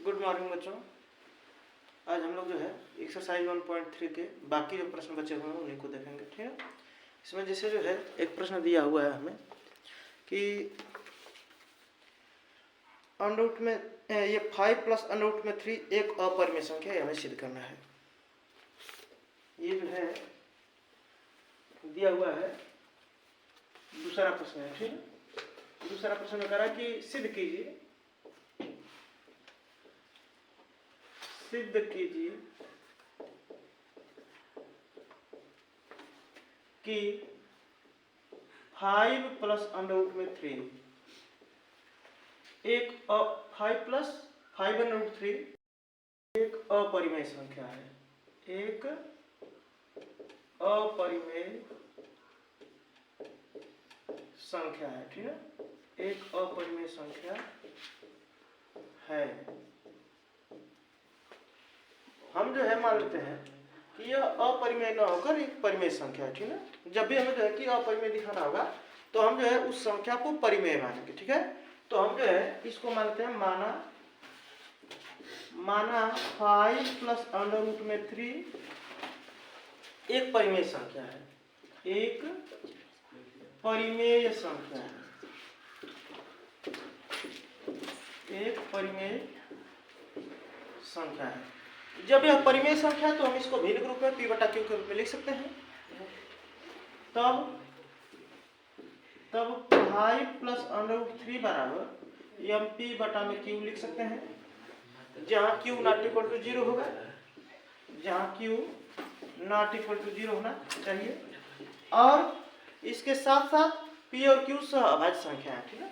Good morning बच्चों। आज हम लोग जो है एक्सरसाइज 1.3 के बाकी जो प्रश्न बचे हुए हैं उन्हीं को देखेंगे। ठीक है, इसमें जैसे जो है एक प्रश्न दिया हुआ है हमें कि अंडर में ये 5 प्लस अंडर में 3 एक अपरिमेय संख्या है, हमें सिद्ध करना है। ये जो है दिया हुआ है, दूसरा प्रश्न है। ठीक है, दूसरा प्रश्न में कह रहा है कि सिद्ध कीजिए कि 5 प्लस अंडर में 3 एक 5 प्लस 5 अंडर 3 एक अपरिमेय संख्या है। एक अपरिमेय संख्या है। ठीक है, एक अपरिमेय संख्या है। हम जो है मान लेते हैं कि यह अपरिमेय न होकर एक परिमेय संख्या है। ठीक है, जब भी हमें जो है कि अपरिमेय दिखाना होगा तो हम जो है उस संख्या को परिमेय मानेंगे। ठीक है, तो हम जो है इसको मानते हैं माना 5 प्लस अंडर रूट में 3 एक परिमेय संख्या है। एक परिमेय संख्या है, एक परिमेय संख्या है। जब यह परिमेय संख्या है तो हम इसको भिन्न रूप में p बटा q के रूप में लिख सकते हैं। तब 5 प्लस अंडर रूट 3 बराबर mp बटा में q लिख सकते हैं, जहां q नॉट इक्वल टू 0 होगा, जहां q नॉट इक्वल टू 0 होना चाहिए। और इसके साथ साथ p और q सहअभाज्य संख्या है। ठीक है,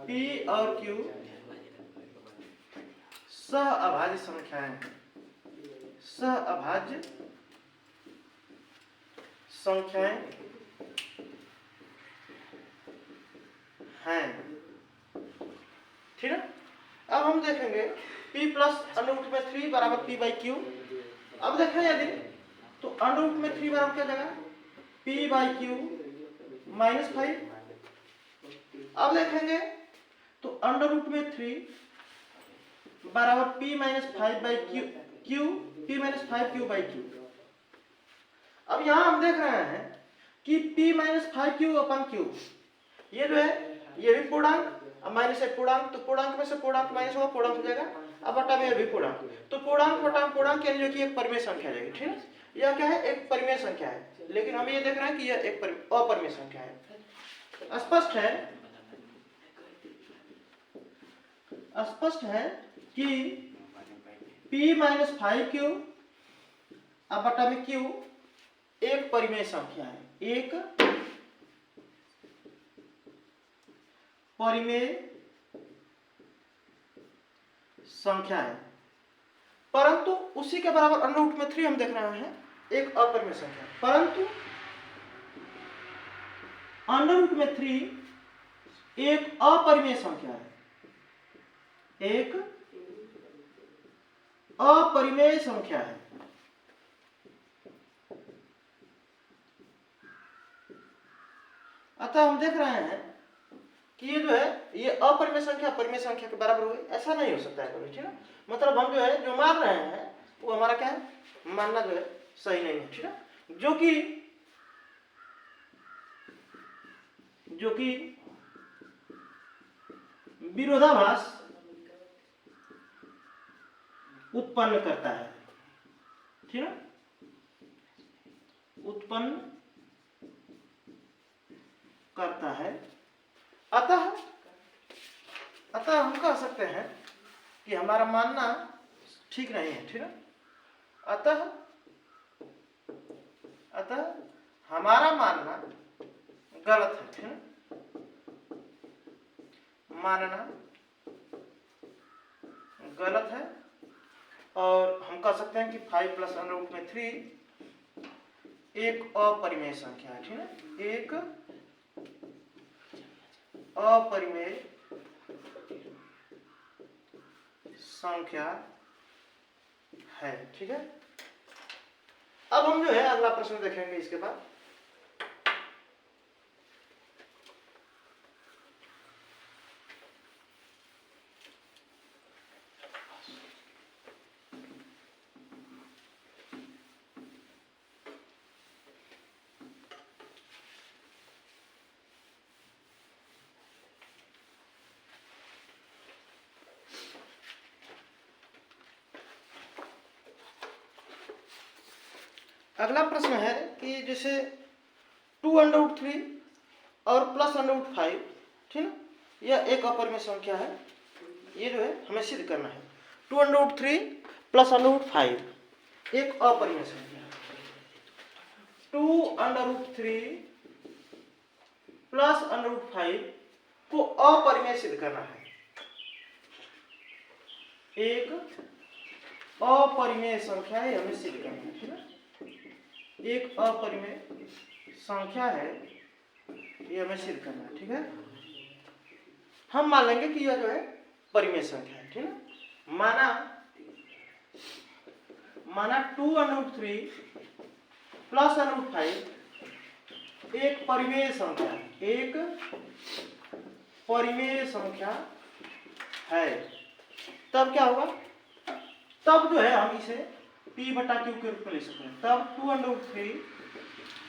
p और q सहअभाज्य संख्याएं, सहअभाज्य संख्याएं हैं। ठीक है, अब हम देखेंगे p प्लस अंडर रूट में 3 बराबर p बाई क्यू। अब देखें यदि तो अंडर रूट में 3 बराबर क्या जगह p बाई क्यू माइनस 5। अब देखेंगे तो अंडर रूट में 3 बराबर p minus 5 by Q, p minus 5 Q by Q. अब यहां हम देख रहे हैं कि p minus 5 Q upon Q, ये जो है ये भी पूर्णांक, अब माइनस है पूर्णांक, तो पूर्णांक में से पूर्णांक माइनस होगा, पूर्णांक हो जाएगा। अब बटा में भी पूर्णांक, तो पूर्णांक बटा पूर्णांक यानी जो कि एक परिमेय संख्या जाएगी। ठीक है, यह क्या है, एक परिमेय संख्या है, लेकिन हम ये देख रहे हैं कि यह एक अपरिमेय संख्या है। स्पष्ट है कि p माइनस 5 क्यू अब बटा में q एक परिमेय संख्या है, एक परिमेय संख्या है। परंतु उसी के बराबर अंडर रूट में 3 हम देख रहे हैं एक अपरिमेय संख्या, परंतु अंडर रूट में 3 एक अपरिमेय संख्या है, एक अपरिमेय संख्या है। अतः हम देख रहे हैं कि ये जो है ये अपरिमेय संख्या परिमेय संख्या के बराबर होगी, ऐसा नहीं हो सकता है कभी। ठीक है, मतलब हम जो है जो मान रहे हैं वो हमारा क्या है, मानना जो है सही नहीं है। ठीक है, जो कि विरोधाभास उत्पन्न करता है। ठीक है, उत्पन्न करता है। अतः हम कह सकते हैं कि हमारा मानना ठीक नहीं है। ठीक है, अतः हमारा मानना गलत है। ठीक है, मानना गलत है। और हम कह सकते हैं कि 5 प्लस अंडर रूट में 3 एक अपरिमेय संख्या है। ठीक है, एक अपरिमेय संख्या है। ठीक है, अब हम जो है अगला प्रश्न देखेंगे इसके बाद। अगला प्रश्न है कि जैसे 2√3 और +√5, ठीक ना, यह एक अपरिमेय संख्या है। ये जो है हमें सिद्ध करना है। 2√3 +√5 एक अपरिमेय संख्या है। 2√3 +√5 को अपरिमेय सिद्ध करना है। एक अपरिमेय संख्या है, हमें सिद्ध करना है, ठीक है। एक अपरिमेय संख्या है, ये हमें सिद्ध करना है, ठीक है। हम मान लेंगे कि यह जो है परिमेय संख्या है, ठीक है। माना 2√3 +√5 एक परिमेय संख्या है, एक परिमेय संख्या है। तब क्या होगा? तब जो है हम इसे P/Q के रूप में लिख सकते हैं। तब 2√3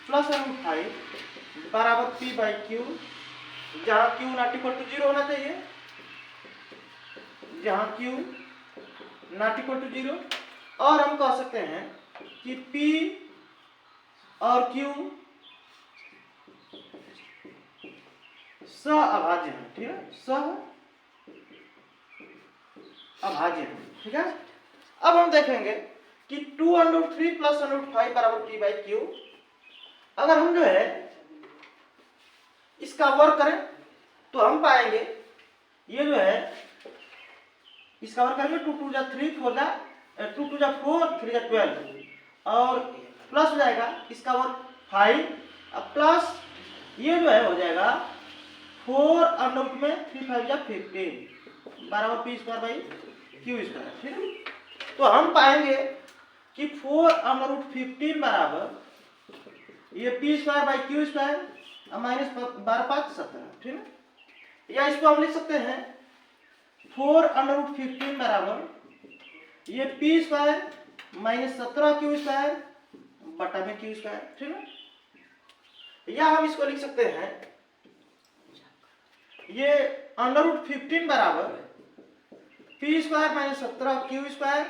+√5 बराबर P/Q, जहां Q ≠ 0 होना चाहिए, जहां Q ≠ 0। और हम कह सकते हैं कि P और Q सहअभाज्य है, ठीक है, सहअभाज्य है, ठीक है। अब हम देखेंगे कि 2√3 +√5 बराबर P/Q। अगर हम जो है इसका वर्ग करें तो हम पाएंगे ये जो है इसका वर्ग करेंगे 2 × 3 4 2 × 4 3 × 12 और प्लस हो जाएगा इसका वर्ग 5 प्लस ये जो है हो जाएगा 4 अंडर में 3 5 जा 15 बराबर P²/Q², ठीक है। तो हम पाएंगे कि 4 अंडर रूट 15 बराबर ये P²/Q² माइनस 12 5 17, ठीक है। या इसको हम लिख सकते हैं 4 अंडर रूट 15 बराबर ये P² माइनस 17Q² बटा में Q², ठीक है। या हम इसको लिख सकते हैं ये अंडर रूट 15 बराबर P² माइनस 17Q²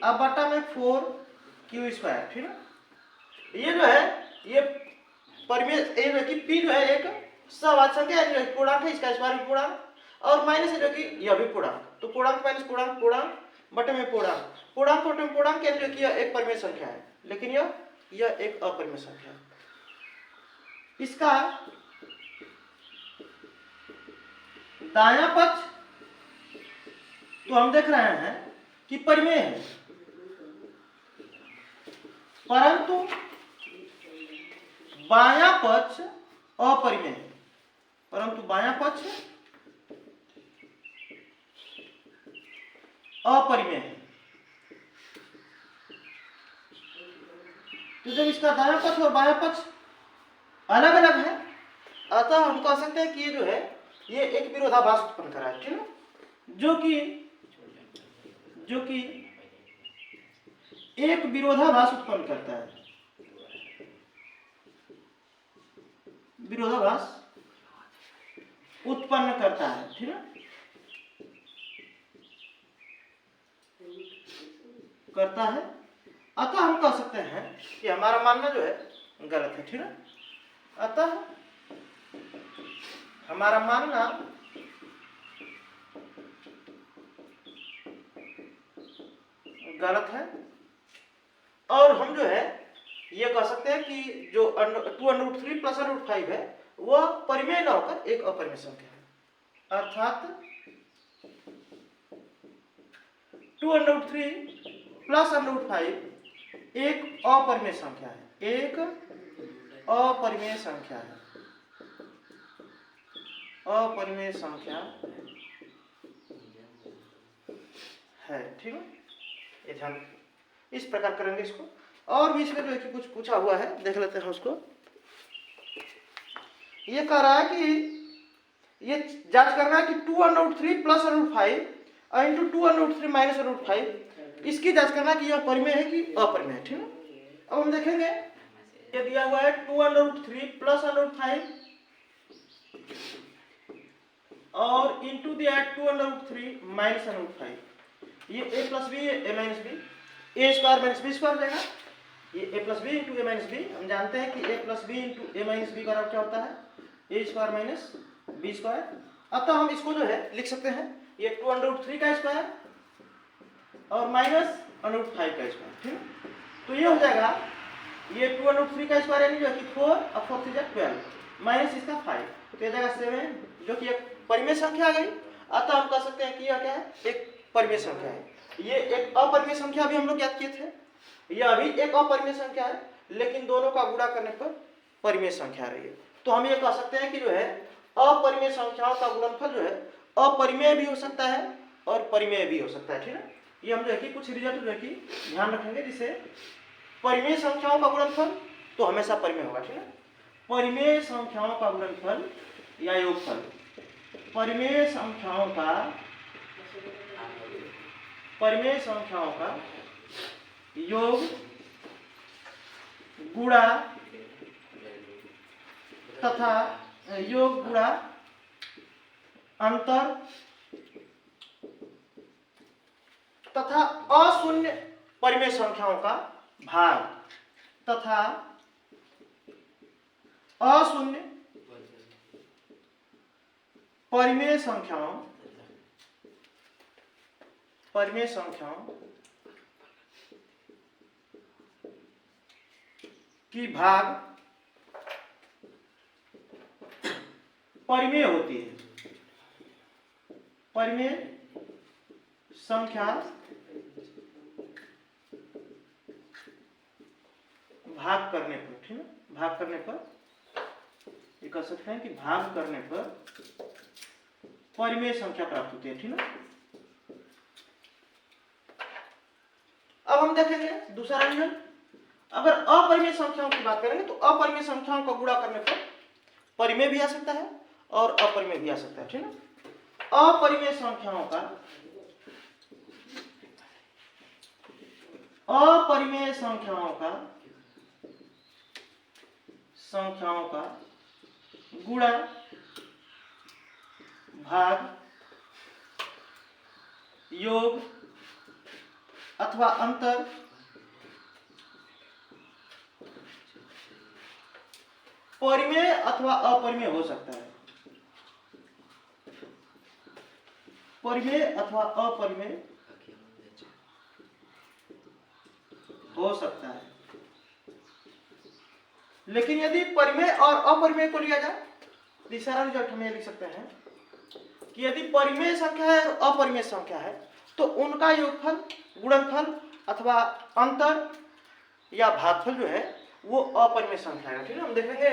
अब बटा में 4Q², ठीक है। ये जो है ये परिमेय कि P जो है एक सहअभाज्य संख्या है, पूर्णांक है, इसका स्क्वायर भी पूर्णांक, और माइनस है जो कि यह भी पूर्णांक। तो पूर्णांक माइनस पूर्णांक पूर्णांक बटे में पूर्णांक, पूर्णांक बटे में पूर्णांक क्या है कि यह एक परिमेय संख्या है, लेकिन यह एक अपरिमेय संख्या है। इसका दायां पक्ष तो हम देख रहे हैं कि परिमेय है, परंतु बायां पक्ष अपरिमेय है, परंतु बायां पक्ष अपरिमेय है। तो जब इसका दायां पक्ष और बायां पक्ष अलग अलग है, अतः हम कह सकते हैं कि ये जो है ये एक विरोधाभास उत्पन्न कर रहा है, ठीक है, जो कि एक विरोधाभास उत्पन्न करता है, विरोधाभास उत्पन्न करता है, ठीक है, करता है। अतः हम कह सकते हैं कि हमारा मानना जो है गलत है, ठीक है। अतः हमारा मानना गलत है, और हम जो है ये कह सकते हैं कि जो 2√3 +√5 है वह परिमेय न होकर एक अपरिमेय संख्या है। अर्थात 2√3 +√5 एक अपरिमेय संख्या है, एक अपरिमेय संख्या है, अपरिमेय संख्या है, ठीक है। ये ध्यान इस प्रकार करेंगे इसको। और भी इसमें जो है कि कुछ पूछा हुआ है, देख लेते हैं उसको। ये कह रहा है कि ये जांच करना है कि 2√3 +√5 इंटू 2√3 -√5 इसकी जांच करना है कि यह परिमेय है कि अपरिमेय है, ठीक है। अब हम देखेंगे ये दिया हुआ है 2√3 +√5 और इंटू दिया है 2√3 -√5। ये a + b a - b, a² - b² हो जाएगा ये a plus B into A minus B, हम जानते हैं कि a plus B into A minus B बराबर क्या होता है, A square minus B square. अतः हम इसको जो है लिख सकते हैं ये 2√3 का स्क्वायर और माइनस √5 का स्क्वायर, ठीक। तो ये हो जाएगा ये 2√3 का स्क्वायर यानी जो कि 4 और 4 3 12 माइनस इसका 5, तो ये जाएगा 7 जो कि एक परिमेय संख्या आ गई। अतः हम कह सकते हैं कि यह क्या है, एक परिमेय संख्या है। ये एक अपरिमेय संख्या भी हम लोग याद किए थे, यह अभी एक अपरिमेय संख्या है, लेकिन दोनों का गुणा करने पर परिमेय संख्या आ रही है। तो हम ये कह सकते हैं कि जो है अपरिमेय संख्याओं का गुणनफल जो है अपरिमेय भी हो सकता है और परिमेय भी हो सकता है, ठीक है। ये हम जो है कि कुछ रिजल्ट जो है कि ध्यान रखेंगे, जिससे परिमेय संख्याओं का गुणनफल तो हमेशा परिमेय होगा, ठीक है। परिमेय संख्याओं का गुणनफल या योगफल, परिमेय संख्याओं का योग गुणा तथा योग गुणा अंतर तथा अशून्य परिमेय संख्याओं का भाग तथा अशून्य परिमेय संख्याओं की भाग परिमेय होती है। परिमेय संख्या भाग करने पर, ठीक है, भाग करने पर ये कह सकते हैं कि भाग करने पर परिमेय संख्या प्राप्त होती है, ठीक है। अब हम देखेंगे दूसरा रिजल्ट। अगर अपरिमेय संख्याओं की बात करेंगे तो अपरिमेय संख्याओं को गुणा करने पर परिमेय भी आ सकता है और अपरिमेय भी आ सकता है, ठीक है। अपरिमेय संख्याओं का गुणा भाग योग अथवा अंतर परिमेय अथवा अपरिमेय हो सकता है। परिमेय अथवा अपरिमेय हो सकता है, लेकिन यदि परिमेय और अपरिमेय को लिया जाए, तीसरा रिजल्ट हम ये लिख सकते हैं कि यदि परिमेय संख्या है और अपरिमेय संख्या है तो उनका योगफल, गुणनफल अथवा अंतर या भागफल जो है वो अपरिमेय संख्या है, ठीक है। हम देखेंगे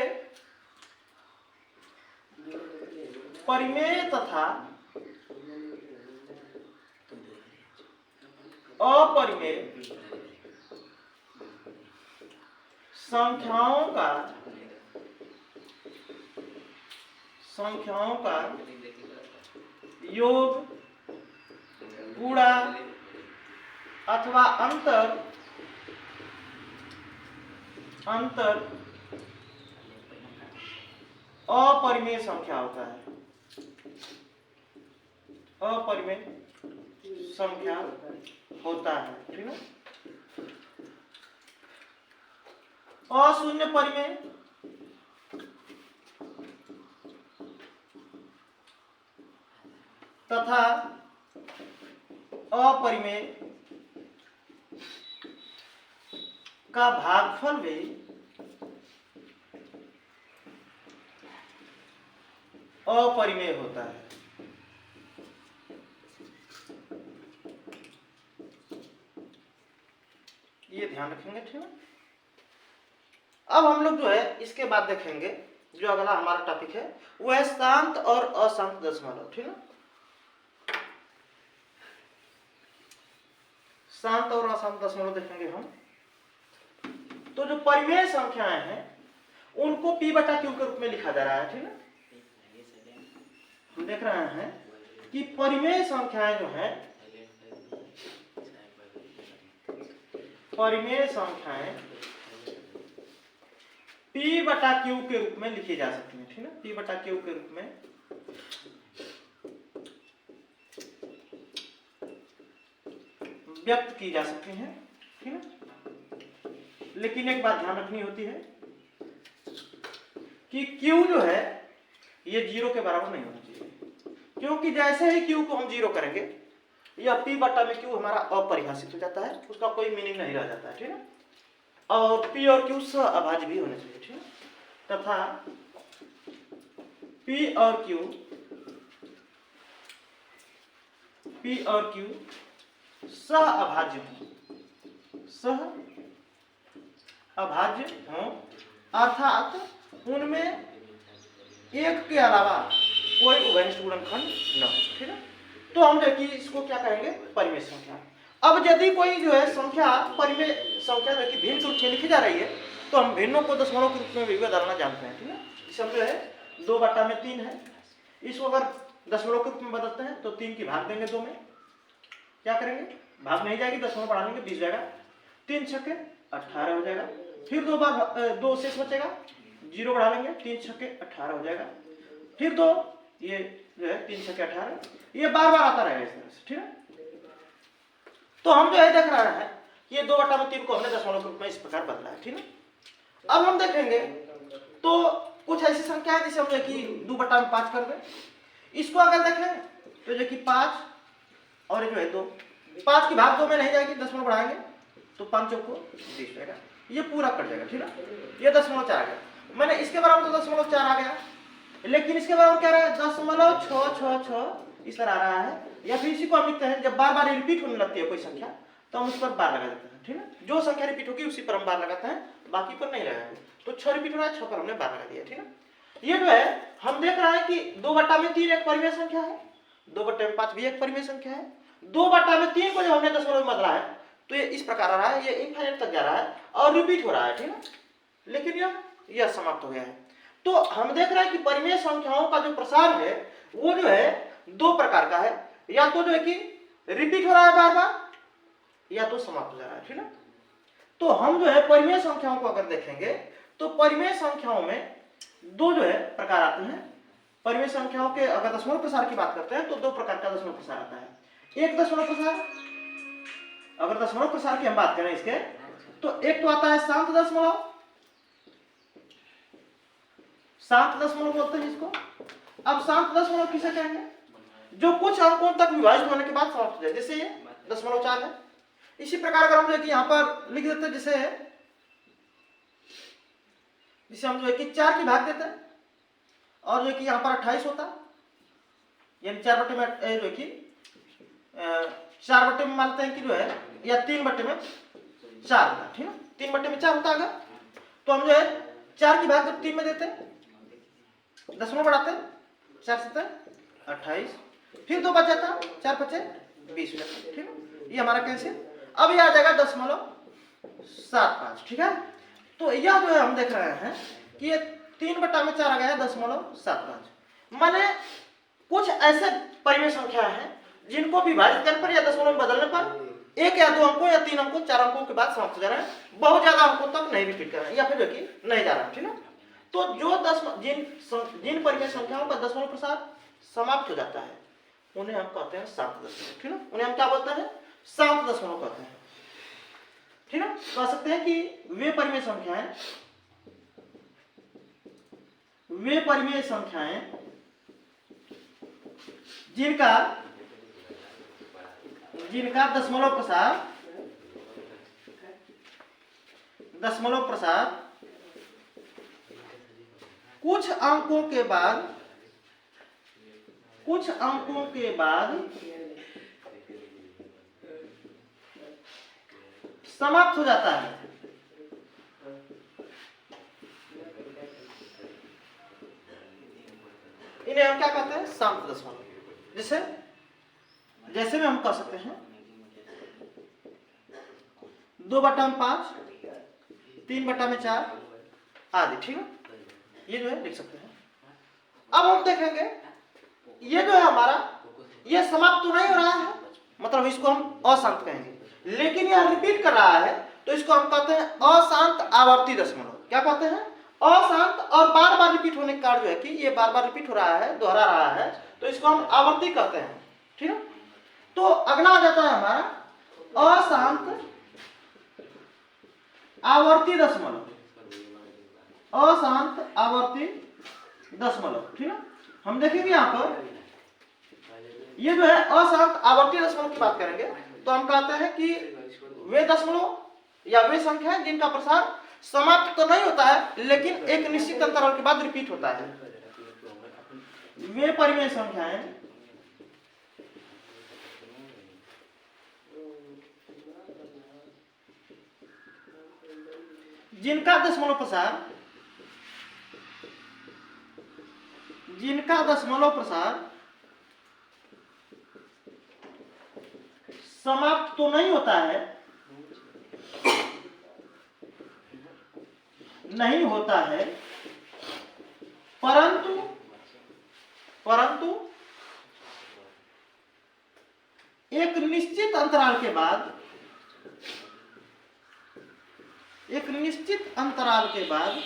परिमेय तथा अपरिमेय संख्याओं का योग गुणा अथवा अंतर अपरिमेय संख्या होता है। अपरिमेय संख्या होता है, ठीक है। अशून्य परिमेय तथा अपरिमेय का भागफल भी अपरिमेय होता है। ये ध्यान रखेंगे, ठीक है। अब हम लोग जो है इसके बाद देखेंगे जो अगला हमारा टॉपिक है वो है शांत और अशांत दशमलव, ठीक है। शांत और अशांत दशमलव देखेंगे हम। तो जो परिमेय संख्याएं हैं उनको p बटा q के रूप में लिखा जा रहा है, ठीक है। हम देख रहे हैं कि परिमेय संख्याएं जो हैं, परिमेय संख्याएं p बटा q के रूप में लिखी जा सकती हैं, ठीक है। p बटा q के रूप में व्यक्त की जा सकती हैं, ठीक है। लेकिन एक बात ध्यान रखनी होती है कि Q जो है ये 0 के बराबर नहीं होना चाहिए, क्योंकि जैसे ही Q को हम 0 करेंगे यह P बटा में Q हमारा अपरिभाषित हो जाता है, उसका कोई मीनिंग नहीं रह जाता है, ठीक है। और P और Q सहअभाज्य भी होने चाहिए, ठीक है, तथा P और Q सहअभाज्य हो, अर्थात उनमें एक के अलावा कोई उभयनिष्ठ गुणनखंड न हो, ठीक है। तो हम जो कि इसको क्या कहेंगे, परिमेय संख्या। अब यदि कोई जो है संख्या परिमेय संख्या जो कि भिन्न रूप में लिखी जा रही है तो हम भिन्नों को दशमलव के रूप में भी बदलना जानते हैं, ठीक है। इसे हम जो है 2/3 है, इसको अगर दशमलव के रूप में बदलते हैं तो 3 की भाग देंगे 2 में, क्या करेंगे, भाग नहीं जाएगी, दशमलव बढ़ा लेंगे 20 जाएगा, 3 छक्के 18 हो जाएगा, फिर 2 बार 2 शेष बचेगा, 0 बढ़ा लेंगे, 3 छक्के 18 हो जाएगा, फिर 2, ये जो है 3 छक्के 18, ये बार बार आता रहेगा इस तरह से, ठीक है। तो हम जो है देख रहे हैं कि ये 2/3 को हमने दशमलव के रूप में इस प्रकार बदला है, ठीक है। अब हम देखेंगे तो कुछ ऐसी संख्या है जिसे हम जो कि 2/5 कर दें। इसको अगर देखें तो जो कि 5 और ये जो है 2, 5 की भाग 2 में नहीं जाएगी, दशमलव बढ़ाएंगे तो 5 चौको 20 जाएगा, ये पूरा कट जाएगा, ठीक है। ये 0.4 आ गया, मैंने इसके बराबर तो 0.4 आ गया, लेकिन इसके बराबर क्या रहा है 0.666 इस तरह आ रहा है। या फिर इसी को हम लिखते हैं, जब बार बार रिपीट होने लगती है कोई संख्या तो हम उस पर बार लगा देते हैं, ठीक है। जो संख्या रिपीट होगी उसी पर हम बार लगाते हैं, बाकी पर नहीं लगाएंगे। तो 6 रिपीट हो रहा है, 6 पर हमने बार लगा दिया, ठीक है। ये जो है हम देख रहे हैं कि 2/3 एक परिमेय संख्या है, 2/5 भी एक परिमेय संख्या है। 2/3 को जब हमने दशमलव में बदला है तो ये इस प्रकार आ रहा है, ये इनफाइनाइट तक जा रहा है और रिपीट हो रहा है, ठीक है, लेकिन यह समाप्त हो गया है। तो हम देख रहे हैं कि परिमेय संख्याओं का जो प्रसार है वो जो है 2 प्रकार का है, या तो जो है कि रिपीट हो रहा है बार बार, या तो समाप्त हो जा रहा है, ठीक है। तो हम जो है परिमेय संख्याओं को अगर देखेंगे तो परिमेय संख्याओं में 2 जो है प्रकार आते हैं। परिमेय संख्याओं के अगर दशमलव प्रसार की बात करते हैं तो 2 प्रकार का दशमलव प्रसार आता है। एक दशमलव प्रसार, अगर दशमलव प्रसार की हम बात करें इसके, तो एक तो आता है शांत दशमलव, शांत दशमलव बोलते हैं इसको। अब शांत दशमलव किसे कहेंगे, जो कुछ अंकों तक विभाजित होने के बाद समाप्त हो जाए, जैसे ये 0.4 है। इसी प्रकार अगर हम जो है कि यहाँ पर लिख देते हैं, जिसे हम जो है कि 4 की भाग देते हैं और जो है कि यहाँ पर 28 होता, यानी 4 बटे में जो है कि 4 बटे में मानते हैं कि जो है, या 3 बटे में 4 होता, ठीक है, 3 बटे में 4 होता है। तो हम जो है 4 की भाग जब 3 में देते हैं, दशमलव बढ़ाते हैं, 4 7 28, फिर 2 बच जाता, 4 5 20 हो जाता, ठीक है। ये हमारा कैंसिल, अब ये आ जाएगा 0.75, ठीक है। तो यह जो है हम देख रहे हैं कि ये 3/4 आ गया है 0.75। माने कुछ ऐसे परिमेय संख्या है जिनको विभाजित करने पर या दशमलव में बदलने पर 1 या 2 अंकों या 3 अंकों 4 अंकों के बाद समाप्त हो जा रहा है, बहुत ज्यादा अंकों तक नहीं रिपीट कर रहे हैं, या फिर जो कि नहीं जा रहा है, ठीक है। तो जो जिन परिमेय संख्याओं का दशमलव प्रसार समाप्त हो जाता है उन्हें हम कहते हैं शांत दशमलव, ठीक है। उन्हें हम क्या बोलते हैं, शांत दशमलव कहते हैं, ठीक है। कह सकते हैं कि वे परिमेय संख्याएं जिनका दशमलव प्रसार कुछ अंकों के बाद समाप्त हो जाता है, इन्हें हम क्या कहते हैं, शांत दशमलव। जैसे में हम कह सकते हैं 2/5, 3/4 आदि, ठीक है, ये जो है लिख सकते हैं। अब हम देखेंगे ये जो है हमारा, ये समाप्त तो नहीं हो रहा है, मतलब इसको हम अशांत कहेंगे, लेकिन यह रिपीट कर रहा है तो इसको हम कहते हैं अशांत आवर्ती दशमलव। क्या कहते हैं, अशांत और बार बार रिपीट होने के कारण जो है कि ये बार बार रिपीट हो रहा है, दोहरा रहा है, तो इसको हम आवर्ती कहते हैं, ठीक है। तो अगला आ जाता है हमारा अशांत आवर्ती दशमलव, अशांत आवर्ती दशमलव, ठीक है। हम देखेंगे यहाँ पर ये जो है अशांत आवर्ती दशमलव की बात करेंगे तो हम कहते हैं कि वे दशमलव या वे संख्या है जिनका प्रसार समाप्त तो नहीं होता है लेकिन एक निश्चित अंतराल के बाद रिपीट होता है। वे परिमेय संख्याएं जिनका दशमलव प्रसार समाप्त तो नहीं होता है, परंतु एक निश्चित अंतराल के बाद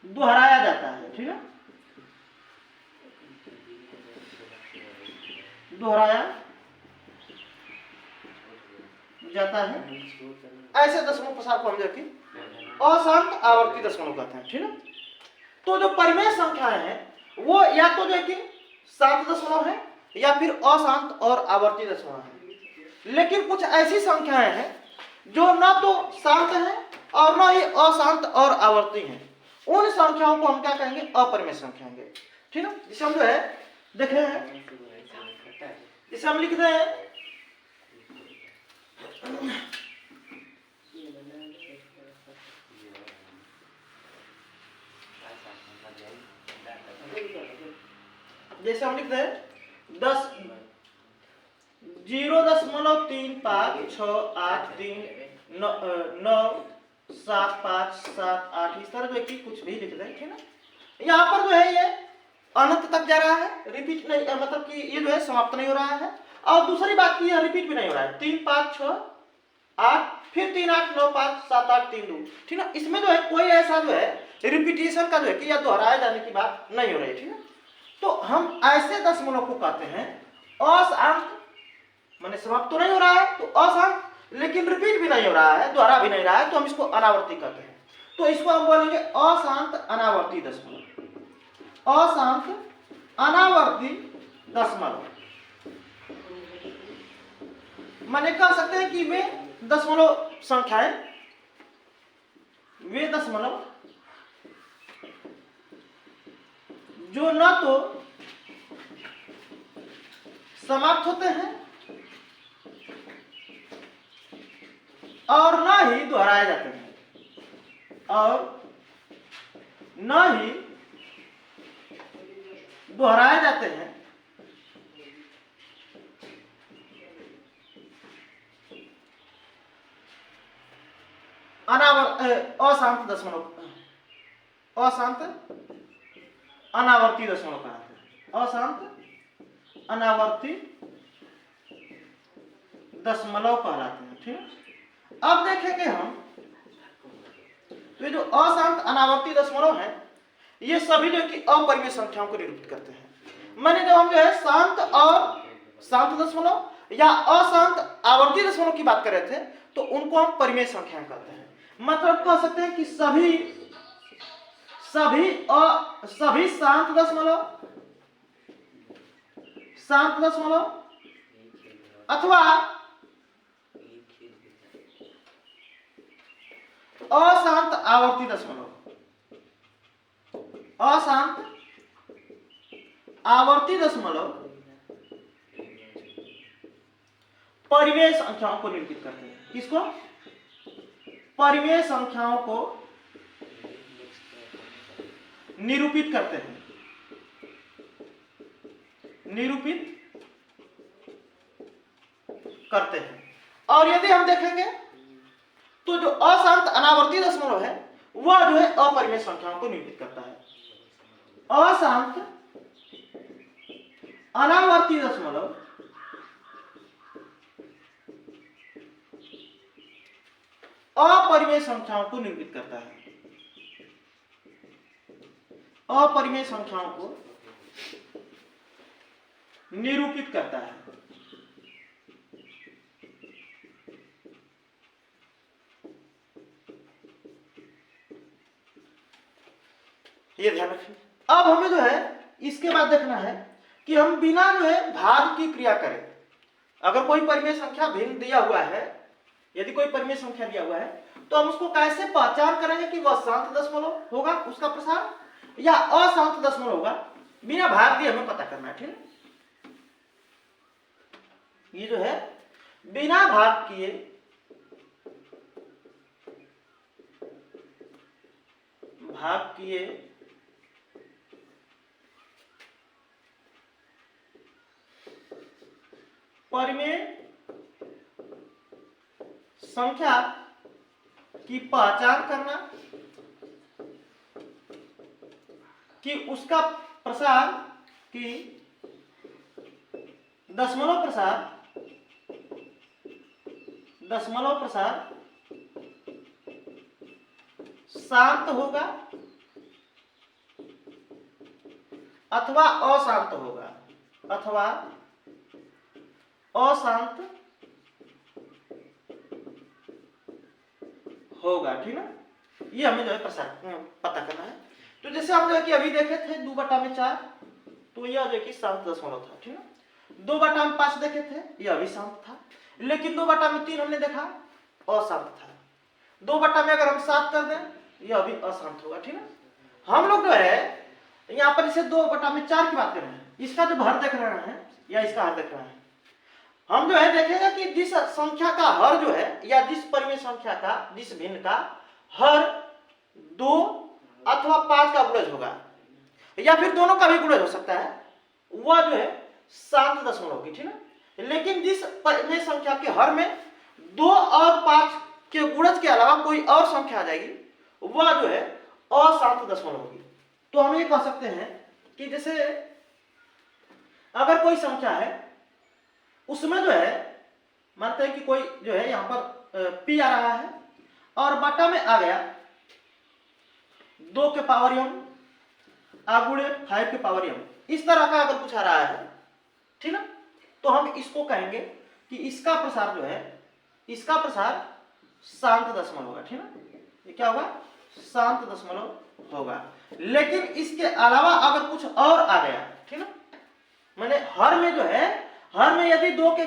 दोहराया जाता है, ठीक है, दोहराया जाता है। ऐसे दशमलव प्रसार को हम देखिए अशांत आवर्ती दशमलव कहते हैं, ठीक है। तो जो परिमेय संख्याएं हैं वो या तो जो है कि शांत दशमलव है या फिर अशांत और आवर्ती दशमलव है, लेकिन कुछ ऐसी संख्याएं हैं जो ना तो शांत है और ना ही अशांत और आवर्ती हैं। उन संख्याओं को हम क्या कहेंगे? अपरिमेय संख्या कहेंगे, ठीक है। जिसे हम जो है देखें, इसे हम लिखते हैं जैसे हम लिखते हैं 0.3568397578 इस तरह जो कि कुछ भी लिख दें, ठीक है। यहाँ पर जो है ये अनंत तक जा रहा है, रिपीट नहीं, मतलब कि ये जो है समाप्त नहीं हो रहा है। और दूसरी बात की यह रिपीट भी नहीं हो रहा है, 3 5 6 8 फिर 3 8 9 5 7 8 3 2, ठीक है। इसमें जो है कोई ऐसा जो है रिपीटेशन का जो है कि या दोहराए जाने की बात नहीं हो रही है, ठीक है। तो हम ऐसे दशमलव को कहते हैं अशांत, माने समाप्त तो नहीं हो रहा है तो अशांत, लेकिन रिपीट भी नहीं हो रहा है, दोहरा भी नहीं रहा है, तो हम इसको अनावर्ती कहते हैं। तो इसको हम बोलेंगे अशांत अनावर्ती दशमलव, अशांत अनावर्ती दशमलव। माने कह सकते हैं कि वे दशमलव संख्याएं, वे दशमलव जो न तो समाप्त होते हैं और न ही दोहराए जाते हैं, और न ही दोहराए जाते हैं, अशांत दशमलव, अशांत अनावर्ती दशमलव कहते हैं, अशांत अनावर्ती दशमलव कहलाते हैं, ठीक है। अब देखेंगे हम तो ये जो अशांत अनावर्ती दशमलव है ये सभी जो कि अपरिमेय संख्याओं को निरूपित करते हैं। माने जब हम जो है शांत और शांत दशमलव या अशांत आवर्ती दशमलव की बात कर रहे थे तो उनको हम परिमेय संख्याएं कहते हैं। मतलब कह सकते हैं कि सभी शांत दशमलव अथवा अशांत आवर्ती दशमलव, अशांत आवर्ती दशमलव परिमेय संख्याओं को निरूपित करते हैं। किसको? परिमेय संख्याओं को निरूपित करते हैं, निरूपित करते हैं। और यदि हम देखेंगे तो जो अशांत अनावर्ती दशमलव है वह जो है अपरिमेय संख्याओं को निरूपित करता है। अशांत अनावर्ती दशमलव अपरिमेय संख्याओं को निरूपित करता है, अपरिमेय संख्याओं को निरूपित करता है। ये ध्यान रखें। अब हमें जो है इसके बाद देखना है कि हम बिना जो है भाग की क्रिया करें। अगर कोई परिमेय संख्या भिन्न दिया हुआ है, यदि कोई परिमेय संख्या दिया हुआ है तो हम उसको कैसे पहचान करेंगे कि वह शांत दशमलव होगा उसका प्रसार या अशांत दशमलव होगा, बिना भाग दिए हमें पता करना है। ठीक, ये जो है बिना भाग किए परिमेय संख्या की पहचान करना कि उसका प्रसार की दशमलव प्रसार शांत होगा अथवा अशांत होगा, ठीक ना। ये हमें जो है प्रसार पता करना है। तो जैसे हम जो है कि अभी देखे थे 2/4, तो यह जो कि शांत दशमलव था। ठीक ना। 2/5 देखे थे, यह भी शांत था। लेकिन 2/3 हमने देखा अशांत था। 2 में अगर हम 7 कर दें यह भी अशांत होगा। ठीक ना। हम लोग जो है यहाँ पर इसे 2/4 की बात कर रहे हैं, इसका जो हर देख रहे हैं या इसका हर देख रहे हैं, हम जो है देखेंगे कि जिस संख्या का हर जो है या जिस परिमेय संख्या का, जिस भिन्न का हर 2 अथवा 5 का गुणज होगा या फिर दोनों का भी गुणज हो सकता है, वह जो है शांत दशमलव होगी। ठीक ना। लेकिन जिस परिमेय संख्या के हर में 2 और 5 के गुणज के अलावा कोई और संख्या आ जाएगी, वह जो है अशांत दशमलव होगी। तो हम ये कह सकते हैं कि जैसे अगर कोई संख्या है उसमें जो है मानते हैं कि कोई जो है यहाँ पर p आ रहा है और बटा में आ गया 2 के पावर m आगुणे 5 के पावर m, इस तरह का अगर कुछ आ रहा है, ठीक ना, तो हम इसको कहेंगे कि इसका प्रसार जो है, इसका प्रसार शांत दशमलव होगा। ठीक ना। ये क्या होगा? शांत दशमलव होगा। लेकिन इसके अलावा अगर कुछ और आ गया, ठीक ना, मैंने हर में जो है, हर में यदि 2 की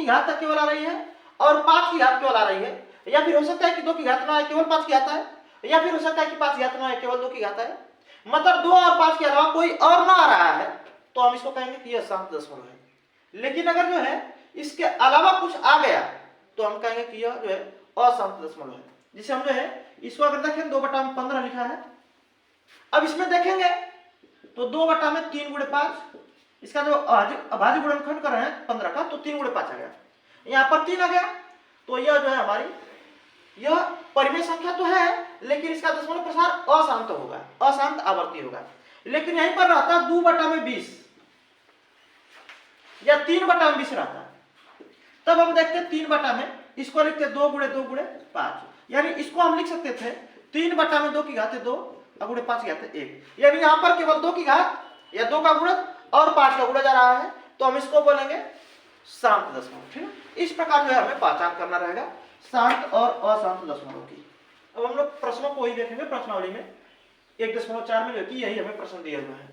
घात तक केवल आ रही है और 5 की घात केवल आ रही है, या फिर हो सकता है कि 2 की घात ना आए केवल 5 की घात आए, या फिर हो सकता है कि 5 की घात ना आए केवल 2 की घात आए, मतलब 2 और 5 के अलावा कोई और ना आ रहा है, तो हम इसको कहेंगे कि यह शांत दशमलव है। लेकिन अगर जो है इसके अलावा कुछ आ गया तो हम कहेंगे कि यह जो है अशांत दशमलव है। जिसे हम जो है इसको अगर देखें 2/15 लिखा है, अब इसमें देखेंगे तो 2/3 गुणे 5, इसका जो अभाज्य गुणनखंड कर रहे हैं 15 का, तो 3 गुणे 5 आ गया, यहाँ पर 3 आ गया, तो यह जो है हमारी यह परिमेय संख्या तो है लेकिन इसका दशमलव प्रसार अशांत होगा, अशांत आवर्ती होगा। लेकिन यहीं पर रहता 2/20 या 3/20 रहता, तब हम देखते 3 में इसको लिखते 2 गुणे 2 गुणे 5, यानी इसको हम लिख सकते थे 3 में 2 की घात 2 गुणे 5 की घात 1, यानी यहाँ पर केवल 2 की घात या 2 का गुणज और 5 का गुणज आ रहा है, तो हम इसको बोलेंगे शांत दशमलव। ठीक है। इस प्रकार जो है हमें पहचान करना रहेगा शांत और अशांत दशमलव की। अब हम लोग प्रश्नों को ही देखेंगे, प्रश्नावली में 1.4 में जो कि यही हमें प्रश्न दिया हुआ है।